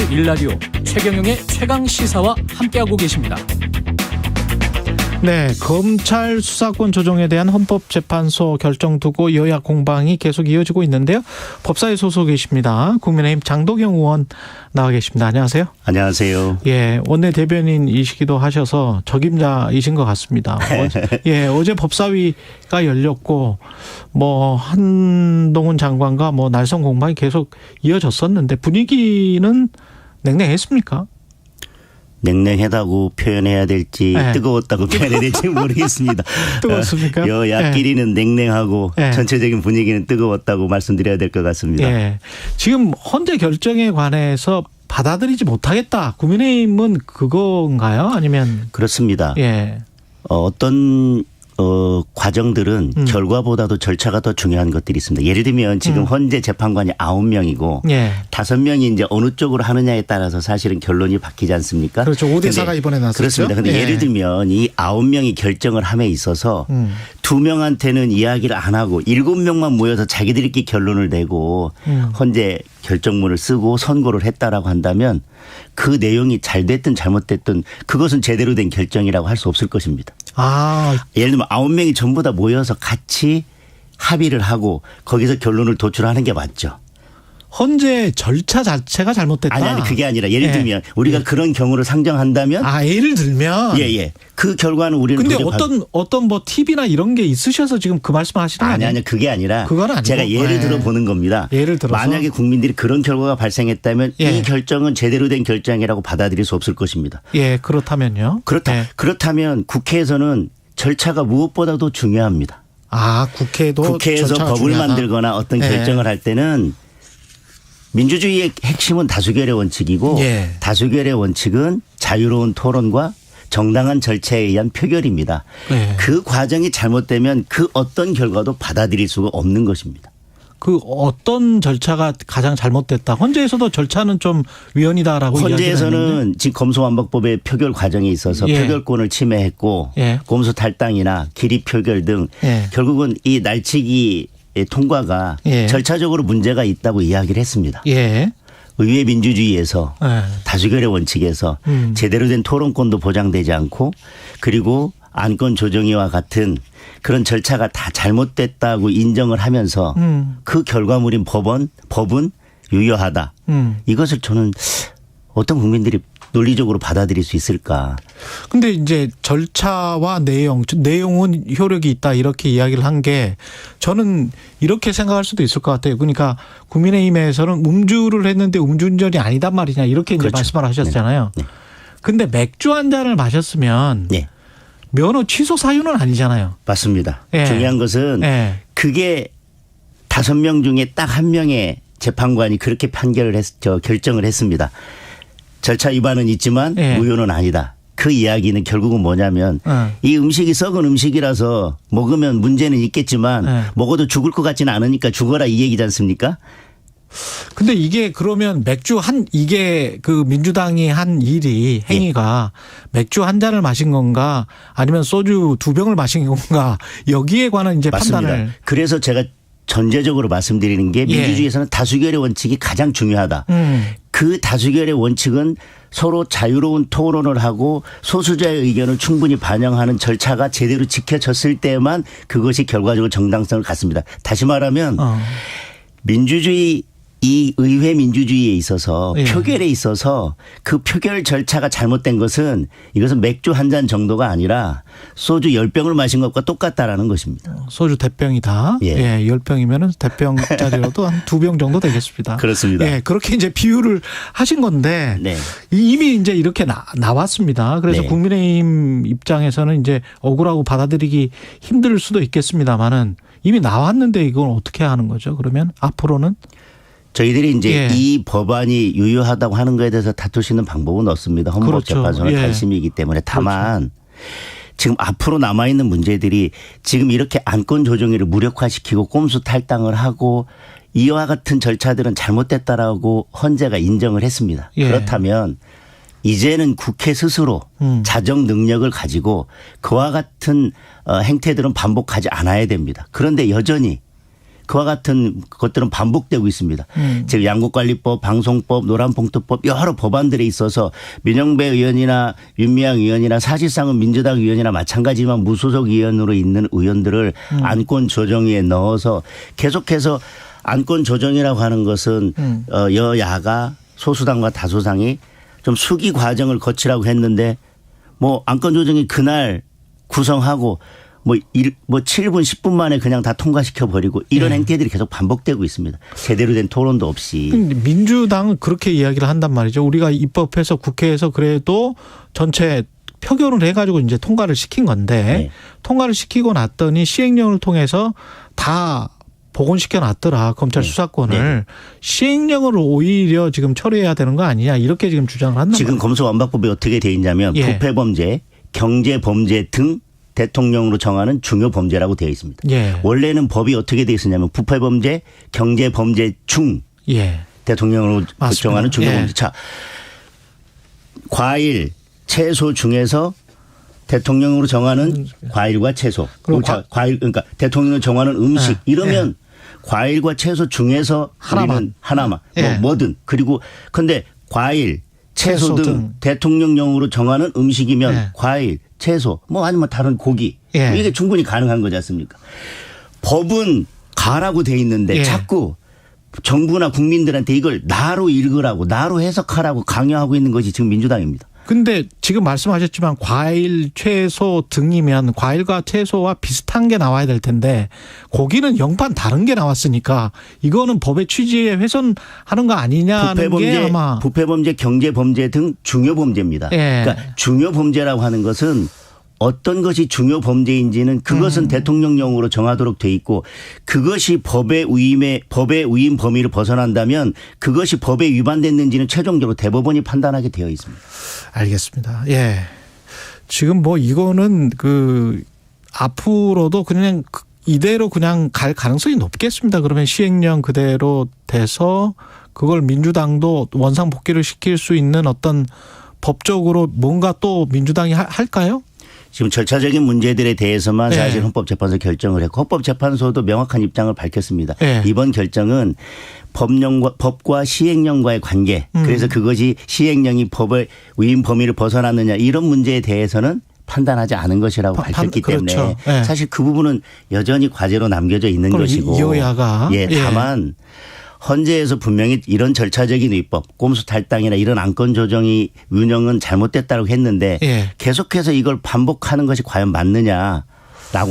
MBC 1라디오 최경영의 최강시사와 함께하고 계십니다. 네, 검찰 수사권 조정에 대한 헌법재판소 결정 두고 여야 공방이 계속 이어지고 있는데요. 법사위 소속이십니다. 국민의힘 장도경 의원 나와 계십니다. 안녕하세요. 안녕하세요. 예, 원내대변인이시기도 하셔서 적임자이신 것 같습니다. 어제 법사위가 열렸고 한동훈 장관과 날선 공방이 계속 이어졌었는데 분위기는 냉랭했습니까? 냉랭하다고 표현해야 될지 네. 뜨거웠다고 표현해야 될지 모르겠습니다. 뜨거웠습니까? 여야끼리는 냉랭하고 전체적인 분위기는 뜨거웠다고 말씀드려야 될 것 같습니다. 예. 지금 헌재 결정에 관해서 받아들이지 못하겠다. 국민의힘은 그건가요? 아니면 그렇습니다. 예. 어떤 과정들은 결과보다도 절차가 더 중요한 것들이 있습니다. 예를 들면 지금 헌재 재판관이 9명이고 예. 5명이 이제 어느 쪽으로 하느냐에 따라서 사실은 결론이 바뀌지 않습니까? 그렇죠. 5대4가 이번에 나섰죠. 그렇습니다. 그런데 예를 들면 이 9명이 결정을 함에 있어서 2명한테는 이야기를 안 하고 7명만 모여서 자기들끼리 결론을 내고 헌재 결정문을 쓰고 선고를 했다라고 한다면 그 내용이 잘 됐든 잘못됐든 그것은 제대로 된 결정이라고 할 수 없을 것입니다. 예를 들면 9명이 전부 다 모여서 같이 합의를 하고 거기서 결론을 도출하는 게 맞죠. 헌재 절차 자체가 잘못됐다. 아니 그게 아니라 예를 들면 우리가 그런 경우를 상정한다면 예를 들면 그 결과는 우리는 근데 어떤 TV나 이런 게 있으셔서 지금 그 말씀을 하시는 거 아니에요? 아니 그게 아니라 그건 아니고. 제가 예를 들어 보는 겁니다. 예를 들어서 만약에 국민들이 그런 결과가 발생했다면 이 결정은 제대로 된 결정이라고 받아들일 수 없을 것입니다. 예, 그렇다면요. 그렇다면 국회에서는 절차가 무엇보다도 중요합니다. 국회에서 법을 중요하다. 만들거나 어떤 결정을 할 때는 민주주의의 핵심은 다수결의 원칙이고 다수결의 원칙은 자유로운 토론과 정당한 절차에 의한 표결입니다. 그 과정이 잘못되면 그 어떤 결과도 받아들일 수가 없는 것입니다. 그 어떤 절차가 가장 잘못됐다. 헌재에서도 절차는 좀 위헌이다라고 헌재에서는 지금 검소완박법의 표결 과정에 있어서 표결권을 침해했고 공소 탈당이나 기리 표결 등 결국은 이 날치기 통과가 절차적으로 문제가 있다고 이야기를 했습니다. 의회 민주주의에서 다수결의 원칙에서 제대로 된 토론권도 보장되지 않고 그리고 안건 조정위와 같은 그런 절차가 다 잘못됐다고 인정을 하면서 그 결과물인 법은 유효하다. 이것을 저는 어떤 국민들이 논리적으로 받아들일 수 있을까? 근데 이제 절차와 내용은 효력이 있다 이렇게 이야기를 한 게 저는 이렇게 생각할 수도 있을 것 같아요. 그러니까 국민의힘에서는 음주를 했는데 음주운전이 아니단 말이냐 이렇게 이제 말씀을 하셨잖아요. 근데 맥주 한 잔을 마셨으면 면허 취소 사유는 아니잖아요. 맞습니다. 중요한 것은 그게 5명 중에 딱 1명의 재판관이 그렇게 결정을 했습니다. 절차 위반은 있지만 무효는 아니다. 그 이야기는 결국은 뭐냐면 이 음식이 썩은 음식이라서 먹으면 문제는 있겠지만 먹어도 죽을 것 같지는 않으니까 죽어라 이 얘기지 않습니까? 근데 이게 그러면 이게 그 민주당이 한 행위가 맥주 한 잔을 마신 건가 아니면 소주 2병을 마신 건가 여기에 관한 이제 맞습니다. 판단을. 그래서 제가 전제적으로 말씀드리는 게 민주주의에서는 다수결의 원칙이 가장 중요하다. 그 다수결의 원칙은 서로 자유로운 토론을 하고 소수자의 의견을 충분히 반영하는 절차가 제대로 지켜졌을 때만 그것이 결과적으로 정당성을 갖습니다. 다시 말하면 이 의회 민주주의에 있어서 표결에 있어서 그 표결 절차가 잘못된 것은 이것은 맥주 한 잔 정도가 아니라 소주 10병을 마신 것과 똑같다라는 것입니다. 소주 대병이다. 10병이면 대병짜리로도 한 2병 정도 되겠습니다. 그렇습니다. 그렇게 이제 비유를 하신 건데 이미 이제 이렇게 나왔습니다. 그래서 국민의힘 입장에서는 이제 억울하고 받아들이기 힘들 수도 있겠습니다만은 이미 나왔는데 이건 어떻게 하는 거죠? 그러면 앞으로는? 저희들이 이제 이 법안이 유효하다고 하는 것에 대해서 다툴 수 있는 방법은 없습니다. 헌법재판소는 관심이기 때문에 다만 지금 앞으로 남아있는 문제들이 지금 이렇게 안건 조정위를 무력화시키고 꼼수 탈당을 하고 이와 같은 절차들은 잘못됐다라고 헌재가 인정을 했습니다. 그렇다면 이제는 국회 스스로 자정 능력을 가지고 그와 같은 행태들은 반복하지 않아야 됩니다. 그런데 여전히 그와 같은 것들은 반복되고 있습니다. 즉 양국관리법, 방송법, 노란봉투법 여러 법안들에 있어서 민영배 의원이나 윤미향 의원이나 사실상은 민주당 의원이나 마찬가지지만 무소속 의원으로 있는 의원들을 안건 조정위에 넣어서 계속해서 안건 조정이라고 하는 것은 여야가 소수당과 다수당이 좀 수기 과정을 거치라고 했는데 뭐 안건 조정이 그날 구성하고 뭐 7분 10분 만에 그냥 다 통과시켜 버리고 이런 행태들이 계속 반복되고 있습니다. 제대로 된 토론도 없이. 민주당은 그렇게 이야기를 한단 말이죠. 우리가 입법해서 국회에서 그래도 전체 표결을 해가지고 이제 통과를 시킨 건데 네. 통과를 시키고 났더니 시행령을 통해서 다 복원시켜 놨더라. 검찰 네. 수사권을. 네. 시행령으로 오히려 지금 처리해야 되는 거 아니냐 이렇게 지금 주장을 한단 지금 검수완박법이 어떻게 돼 있냐면 예. 부패범죄, 경제범죄 등 대통령으로 정하는 중요범죄라고 되어 있습니다. 예. 원래는 법이 어떻게 되어 있었냐면 부패범죄, 경제범죄 중 예. 대통령으로 맞습니다. 정하는 중요범죄. 예. 자, 과일, 채소 중에서 대통령으로 정하는 과일과 채소. 과일 그러니까 대통령으로 정하는 음식 예. 이러면 예. 과일과 채소 중에서 하나만 예. 뭐든 그리고 근데 과일, 채소 등 대통령령으로 정하는 음식이면 예. 과일, 채소 뭐 아니면 다른 고기 예. 이게 충분히 가능한 거지 않습니까? 법은 가라고 돼 있는데 예. 자꾸 정부나 국민들한테 이걸 나로 읽으라고 나로 해석하라고 강요하고 있는 것이 지금 민주당입니다. 근데 지금 말씀하셨지만 과일, 채소 등이면 과일과 채소와 비슷한 게 나와야 될 텐데 고기는 영판 다른 게 나왔으니까 이거는 법의 취지에 훼손하는 거 아니냐는 게 아마. 부패범죄, 경제범죄 등 중요범죄입니다. 예. 그러니까 중요범죄라고 하는 것은 어떤 것이 중요범죄인지는 그것은 대통령령으로 정하도록 돼 있고 그것이 법의 위임 범위를 벗어난다면 그것이 법에 위반됐는지는 최종적으로 대법원이 판단하게 되어 있습니다. 알겠습니다. 예. 지금 뭐 이거는 앞으로도 그냥 이대로 그냥 갈 가능성이 높겠습니다. 그러면 시행령 그대로 돼서 그걸 민주당도 원상복귀를 시킬 수 있는 어떤 법적으로 뭔가 또 민주당이 할까요? 지금 절차적인 문제들에 대해서만 네. 사실 헌법재판소 결정을 했고 헌법재판소도 명확한 입장을 밝혔습니다. 네. 이번 결정은 법과 시행령과의 관계 그래서 그것이 시행령이 법의 위임 범위를 벗어났느냐 이런 문제에 대해서는 판단하지 않은 것이라고 밝혔기 때문에 그렇죠. 네. 사실 그 부분은 여전히 과제로 남겨져 있는 것이고 여야가 예, 다만 헌재에서 분명히 이런 절차적인 위법, 꼼수 탈당이나 이런 안건 조정이 운영은 잘못됐다고 했는데 예. 계속해서 이걸 반복하는 것이 과연 맞느냐라고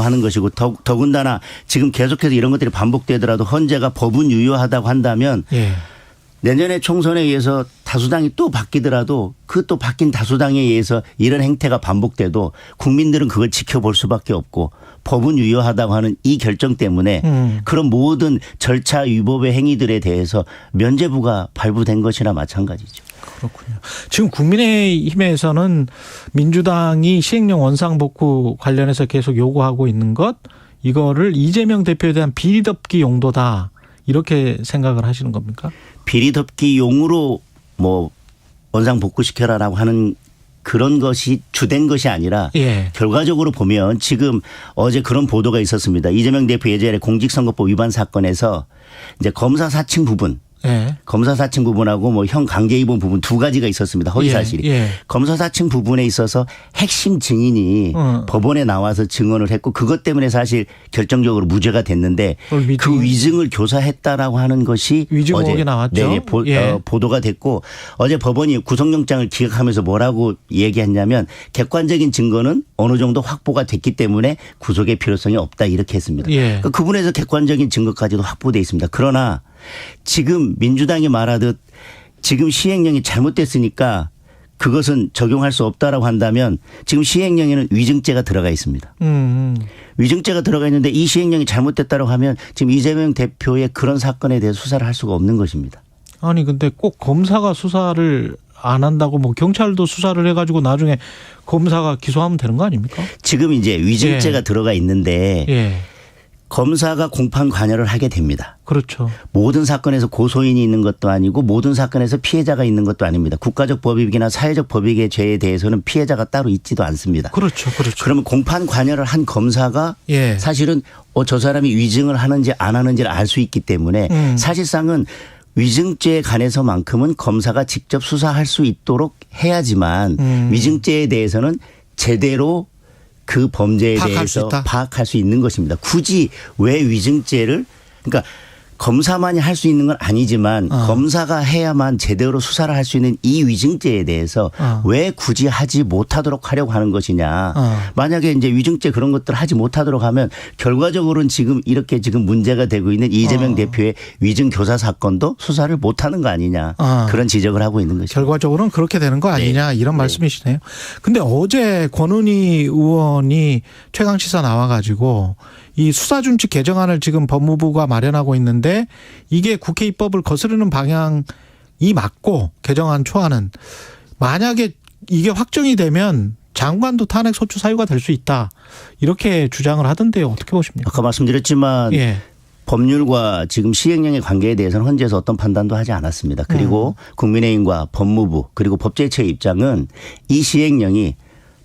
하는 것이고 더군다나 지금 계속해서 이런 것들이 반복되더라도 헌재가 법은 유효하다고 한다면 예. 내년에 총선에 의해서 다수당이 또 바뀌더라도 그 또 바뀐 다수당에 의해서 이런 행태가 반복돼도 국민들은 그걸 지켜볼 수밖에 없고 법은 유효하다고 하는 이 결정 때문에 그런 모든 절차 위법의 행위들에 대해서 면죄부가 발부된 것이나 마찬가지죠. 그렇군요. 지금 국민의힘에서는 민주당이 시행령 원상복구 관련해서 계속 요구하고 있는 것 이거를 이재명 대표에 대한 비리덮기 용도다. 이렇게 생각을 하시는 겁니까? 비리덮기용으로 뭐 원상복구시켜라라고 하는 그런 것이 주된 것이 아니라 예. 결과적으로 보면 지금 어제 그런 보도가 있었습니다. 이재명 대표 예전에 공직선거법 위반 사건에서 이제 검사 사칭 부분 예. 검사 사칭 부분하고 뭐 형 강제 입원 부분 두 가지가 있었습니다. 허위 사실이. 예. 검사 사칭 부분에 있어서 핵심 증인이 법원에 나와서 증언을 했고 그것 때문에 사실 결정적으로 무죄가 됐는데 그 위증을 교사했다라고 하는 것이 위증 어제 나왔죠. 네, 보도가 됐고 어제 법원이 구속영장을 기각하면서 뭐라고 얘기했냐면 객관적인 증거는 어느 정도 확보가 됐기 때문에 구속의 필요성이 없다 이렇게 했습니다. 예. 그러니까 그 부분에서 객관적인 증거까지도 확보돼 있습니다. 그러나 지금 민주당이 말하듯 지금 시행령이 잘못됐으니까 그것은 적용할 수 없다라고 한다면 지금 시행령에는 위증죄가 들어가 있습니다. 위증죄가 들어가 있는데 이 시행령이 잘못됐다고 하면 지금 이재명 대표의 그런 사건에 대해 수사를 할 수가 없는 것입니다. 아니 근데 꼭 검사가 수사를 안 한다고 뭐 경찰도 수사를 해가지고 나중에 검사가 기소하면 되는 거 아닙니까? 지금 이제 위증죄가 예. 들어가 있는데 예. 검사가 공판 관여를 하게 됩니다. 그렇죠. 모든 사건에서 고소인이 있는 것도 아니고 모든 사건에서 피해자가 있는 것도 아닙니다. 국가적 법익이나 사회적 법익의 죄에 대해서는 피해자가 따로 있지도 않습니다. 그렇죠. 그렇죠. 그러면 공판 관여를 한 검사가 예. 사실은 저 사람이 위증을 하는지 안 하는지를 알 수 있기 때문에 사실상은 위증죄에 관해서만큼은 검사가 직접 수사할 수 있도록 해야지만 위증죄에 대해서는 제대로 그 범죄에 대해서 파악할 수 있는 것입니다. 굳이 왜 위증죄를 그러니까 검사만이 할 수 있는 건 아니지만 검사가 해야만 제대로 수사를 할 수 있는 이 위증죄에 대해서 왜 굳이 하지 못하도록 하려고 하는 것이냐. 만약에 이제 위증죄 그런 것들 하지 못하도록 하면 결과적으로는 지금 이렇게 지금 문제가 되고 있는 이재명 대표의 위증 교사 사건도 수사를 못하는 거 아니냐. 그런 지적을 하고 있는 것이죠. 결과적으로는 그렇게 되는 거 아니냐 네. 이런 네. 말씀이시네요. 근데 어제 권은희 의원이 최강시사 나와가지고 이 수사준칙 개정안을 지금 법무부가 마련하고 있는데 이게 국회 입법을 거스르는 방향이 맞고 개정안 초안은 만약에 이게 확정이 되면 장관도 탄핵 소추 사유가 될 수 있다. 이렇게 주장을 하던데요. 어떻게 보십니까? 아까 말씀드렸지만 예. 법률과 지금 시행령의 관계에 대해서는 헌재에서 어떤 판단도 하지 않았습니다. 그리고 국민의힘과 법무부 그리고 법제처의 입장은 이 시행령이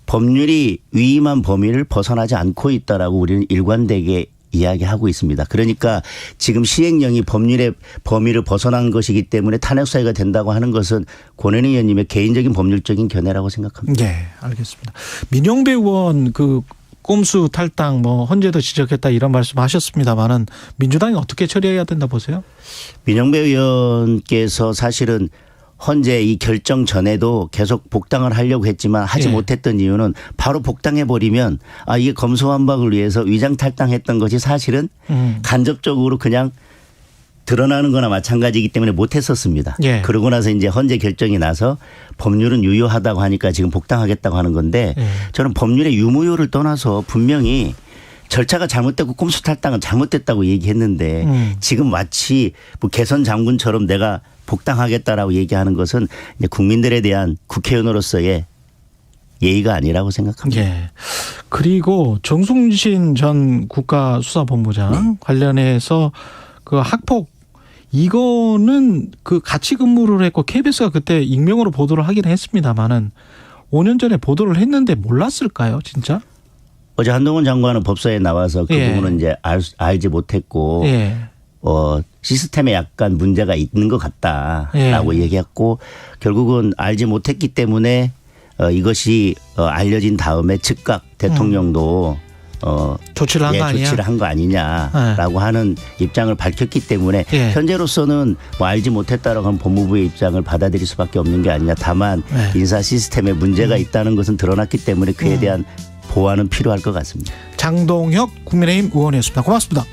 법률이 위임한 범위를 벗어나지 않고 있다라고 우리는 일관되게 이야기하고 있습니다. 그러니까 지금 시행령이 법률의 범위를 벗어난 것이기 때문에 탄핵 사유가 된다고 하는 것은 권은희 의원님의 개인적인 법률적인 견해라고 생각합니다. 네, 알겠습니다. 민영배 의원 그 꼼수 탈당 뭐 헌재도 지적했다 이런 말씀하셨습니다만은 민주당이 어떻게 처리해야 된다 보세요? 민영배 의원께서 사실은 헌재 이 결정 전에도 계속 복당을 하려고 했지만 하지 못했던 이유는 바로 복당해버리면 이게 검소완박을 위해서 위장 탈당했던 것이 사실은 간접적으로 그냥 드러나는 거나 마찬가지이기 때문에 못했었습니다. 예. 그러고 나서 이제 헌재 결정이 나서 법률은 유효하다고 하니까 지금 복당하겠다고 하는 건데 저는 법률의 유무효를 떠나서 분명히 절차가 잘못됐고 꼼수 탈당은 잘못됐다고 얘기했는데 지금 마치 뭐 개선 장군처럼 내가 복당하겠다라고 얘기하는 것은 이제 국민들에 대한 국회의원으로서의 예의가 아니라고 생각합니다. 예. 그리고 정순신 전 국가수사본부장 관련해서 그 학폭 이거는 그 같이 근무를 했고 KBS가 그때 익명으로 보도를 하긴 했습니다만은 5년 전에 보도를 했는데 몰랐을까요, 진짜? 어제 한동훈 장관은 법사에 나와서 그 부분은 이제 알지 못했고 시스템에 약간 문제가 있는 것 같다라고 얘기했고 결국은 알지 못했기 때문에 이것이 알려진 다음에 즉각 대통령도 조치를 한 거 아니냐? 조치를 한 거 아니냐라고 하는 입장을 밝혔기 때문에 현재로서는 뭐 알지 못했다라고 하는 법무부의 입장을 받아들일 수밖에 없는 게 아니냐. 다만 인사 시스템에 문제가 있다는 것은 드러났기 때문에 그에 대한 보완은 필요할 것 같습니다. 장동혁 국민의힘 의원이었습니다. 고맙습니다.